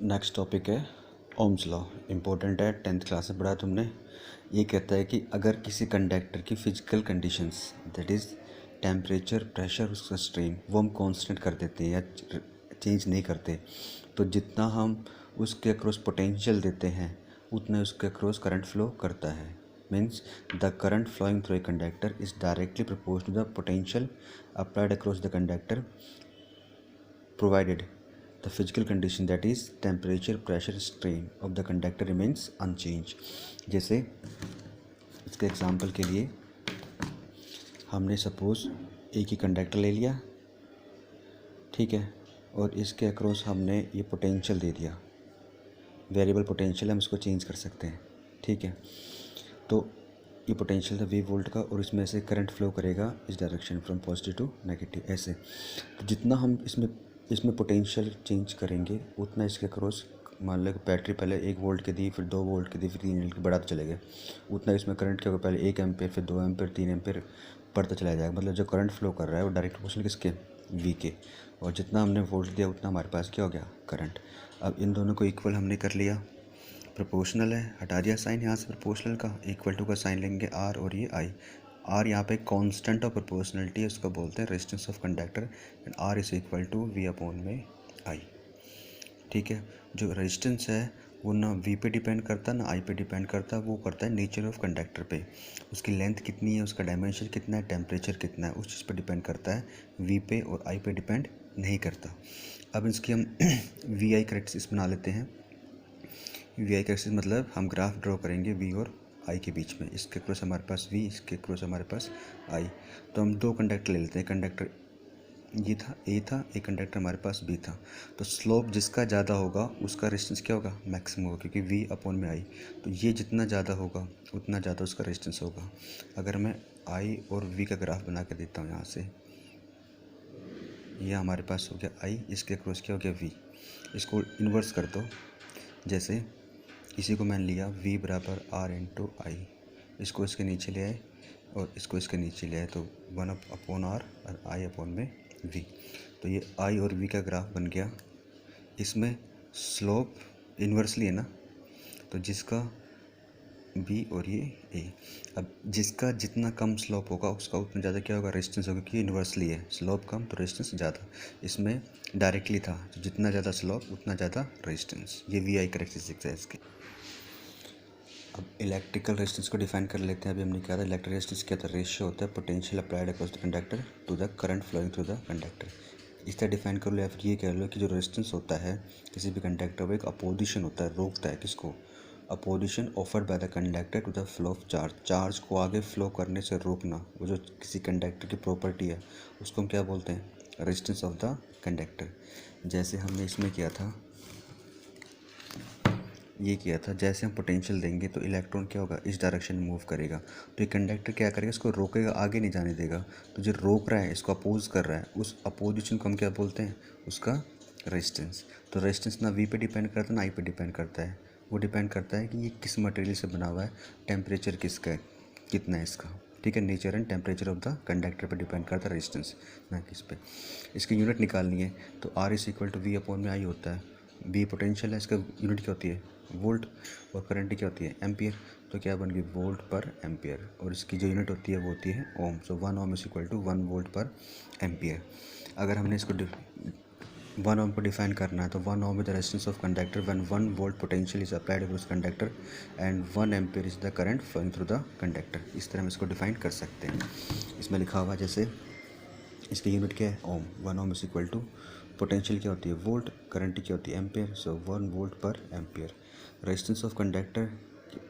Next topic है Ohm's law. Important है, 10th class में पढ़ा तुमने। ये कहता है कि अगर किसी कंडक्टर की physical conditions that is temperature, pressure, उसका स्ट्रेन वो हम कांस्टेंट कर देते हैं या चेंज नहीं करते, तो जितना हम उसके अक्रॉस पोटेंशियल देते हैं उतना उसके अक्रॉस करंट फ्लो करता है। Means the current flowing through a conductor is directly proportional to the potential applied across the conductor provided the physical condition that is temperature, pressure, strain of the conductor remains unchanged। जैसे इसके example के लिए हमने suppose एक ही conductor ले लिया, ठीक है, और इसके अक्रॉस हमने ये पोटेंशियल दे दिया, वेरिएबल पोटेंशियल हम इसको चेंज कर सकते हैं, ठीक है। तो ये पोटेंशियल था 20 वोल्ट का और इसमें से करंट फ्लो करेगा इस direction from positive to negative, ऐसे। तो जितना हम इसमें पोटेंशियल चेंज करेंगे उतना इसके क्रॉस, मान लो बैटरी पहले 1 वोल्ट की दी, फिर 2 वोल्ट की दी, फिर 3 वोल्ट की, बढ़ाते चले गए, उतना इसमें करंट क्या होगा, पहले 1 एम्पेयर, फिर 2 एम्पेयर, 3 एम्पेयर बढ़ता चला जाएगा। मतलब जो करंट फ्लो कर रहा है वो डायरेक्ट प्रोपोर्शनल किसके, वी के, और जितना हमने वोल्ट दिया उतना हमारे पास क्या हो गया, करंट। अब इन दोनों को इक्वल हमने कर लिया, प्रोपोर्शनल है, हटा दिया साइन यहाँ से प्रोपोर्शनल का, इक्वल टू का साइन लेंगे आर और ये आई। आर यहाँ पे कांस्टेंट ऑफ प्रोपोर्शनलिटी है, उसको बोलते हैं resistance of conductor, and R is equal to V upon में आई, ठीक है। जो रेजिस्टेंस है वो ना वी पे डिपेंड करता ना आई पे डिपेंड करता, वो करता है नेचर ऑफ कंडक्टर पे, उसकी लेंथ कितनी है, उसका डायमेंशन कितना है, टेम्परेचर कितना है, उस चीज़ पर डिपेंड करता है, वी पे और आई पे डिपेंड नहीं करता। अब इसकी हम वी आई करेक्टरिस्टिक्स बना लेते हैं। वी आई का मतलब हम ग्राफ ड्रॉ करेंगे वी और आई के बीच में, इसके क्रॉस हमारे पास वी, इसके क्रॉस हमारे पास आई। तो हम दो कंडक्टर ले लेते हैं, कंडक्टर ये था, ए था, एक कंडक्टर हमारे पास बी था। तो स्लोप जिसका ज़्यादा होगा उसका रेजिस्टेंस क्या होगा, मैक्सिमम होगा, क्योंकि वी अपॉन में आई। तो ये जितना ज़्यादा होगा उतना ज़्यादा उसका रेजिस्टेंस होगा। अगर मैं आई और वी का ग्राफ बना के देता हूँ यहाँ से, यह हमारे पास हो गया आई, इसके क्रॉस क्या हो गया वी। इसको इन्वर्स कर दो, जैसे इसी को मैंने लिया v बराबर आर इंटू आई, इसको इसके नीचे ले आए और इसको इसके नीचे ले आए, तो 1 अपॉन आर और आई अपॉन में v। तो ये i और v का ग्राफ बन गया। इसमें स्लोप इन्वर्सली है ना, तो जिसका b और ये a। अब जिसका जितना कम स्लोप होगा उसका उतना ज़्यादा क्या होगा, रेजिस्टेंस होगा, क्योंकि इन्वर्सली है, स्लोप कम तो रेजिस्टेंस ज़्यादा। इसमें डायरेक्टली था, तो जितना ज़्यादा स्लोप उतना ज़्यादा रेजिस्टेंस। ये वी आई करेक्टरिस्टिक्स है इसकी। अब इलेक्ट्रिकल रेजिस्टेंस को डिफाइन कर लेते हैं। अभी हमने क्या था, इलेक्ट्रिक रेजिस्टेंस क्या था, रेशियो होता है potential applied across the conductor to the current flowing through the conductor. इस तरह डिफाइन कर लो, या फिर ये कह लो कि जो रेजिस्टेंस होता है किसी भी कंडक्टर वो एक अपोजिशन होता है, रोकता है किसको, opposition offered by the conductor to the flow of charge. Charge को आगे फ्लो करने से रोकना, वो जो किसी कंडक्टर की प्रॉपर्टी है उसको हम क्या बोलते हैं, रेजिस्टेंस ऑफ द कंडक्टर। जैसे हमने इसमें किया था, ये किया था, जैसे हम पोटेंशियल देंगे तो इलेक्ट्रॉन क्या होगा, इस डायरेक्शन में मूव करेगा। तो ये कंडक्टर क्या करेगा, इसको रोकेगा, आगे नहीं जाने देगा। तो जो रोक रहा है, इसको अपोज कर रहा है, उस अपोजिशन को हम क्या बोलते हैं, उसका रेजिस्टेंस। तो रेजिस्टेंस ना वी पे डिपेंड करता है ना आई पे डिपेंड करता है, वो डिपेंड करता है कि ये किस मटेरियल से बना हुआ है, टेम्परेचर किसका है, कितना है इसका, ठीक है। Nature and temperature of the conductor पर डिपेंड करता है रेजिस्टेंस, ना किस पे। इसकी यूनिट निकालनी है, तो R is equal to V upon में आई होता है। वी पोटेंशियल है, इसका यूनिट क्या होती है, वोल्ट, और करंट क्या होती है, एम्पियर। तो क्या बन गई, वोल्ट पर एम्पियर, और इसकी जो यूनिट होती है वो होती है ओम। सो 1 ohm is equal to 1 volt पर एम्पियर। अगर हमने इसको 1 ओम को डिफाइन करना है, तो 1 ohm is the resistance of conductor when 1 volt potential is applied across conductor and 1 ampere is the current flowing through the conductor. इस तरह हम इसको डिफाइन कर सकते हैं। इसमें लिखा हुआ जैसे इसकी यूनिट क्या है, ओम। 1 ohm is equal to potential क्या होती है, वोल्ट, करंट क्या होती है, ampere, so 1 volt per ampere. Resistance of conductor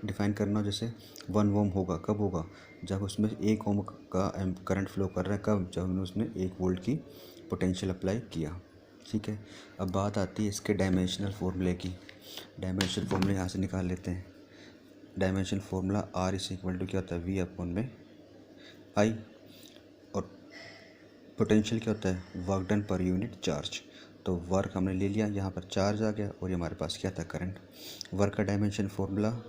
define करना, जैसे 1 ओम होगा, कब होगा, जब उसमें 1 ओम का करंट फ्लो कर रहा है, कब, जब हमने उसमें 1 वोल्ट की पोटेंशियल अप्लाई किया, ठीक है। अब बात आती है इसके डायमेंशनल फार्मूले की। डायमेंशनल फार्मूले यहाँ से निकाल लेते हैं। Dimensional formula R is equal to क्या होता है, वी अपॉन में आई, और पोटेंशियल क्या होता है, work done per unit charge. तो वर्क हमने ले लिया, यहाँ पर चार्ज आ गया, और ये हमारे पास क्या था, करंट। वर्क का डायमेंशन फॉर्मूला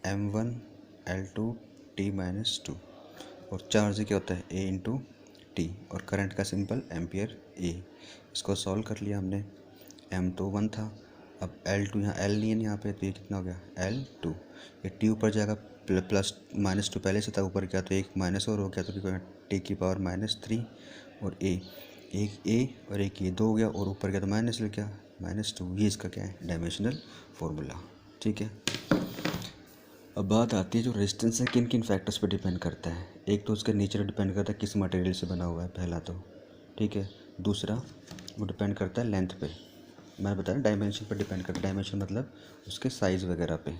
m1L2T-2, और चार्ज क्या होता है, A इंटू टी, और करंट का सिंपल एम्पियर ए। इसको सॉल्व कर लिया हमने, एम तो 1 था, अब L2 यहाँ L नहीं है यहाँ पे, तो ये कितना हो गया L2। ये T ऊपर जाएगा, प्लस -2 पहले से था ऊपर, क्या तो एक माइनस और हो गया, तो T की पावर -3 और एक A और एक ये 2 हो गया, और ऊपर गया तो माइनस लग गया -2। ये इसका क्या है डायमेंशनल फार्मूला। ठीक है, अब बात आती है जो रेजिस्टेंस है किन किन फैक्टर्स पे डिपेंड करता है। एक तो उसके नेचर डिपेंड करता है किस मटेरियल से बना हुआ है पहला तो, ठीक है। दूसरा वो डिपेंड करता है लेंथ पे, मैंने बताया डायमेंशन पर डिपेंड करता है, डायमेंशन मतलब उसके साइज़ वगैरह पे।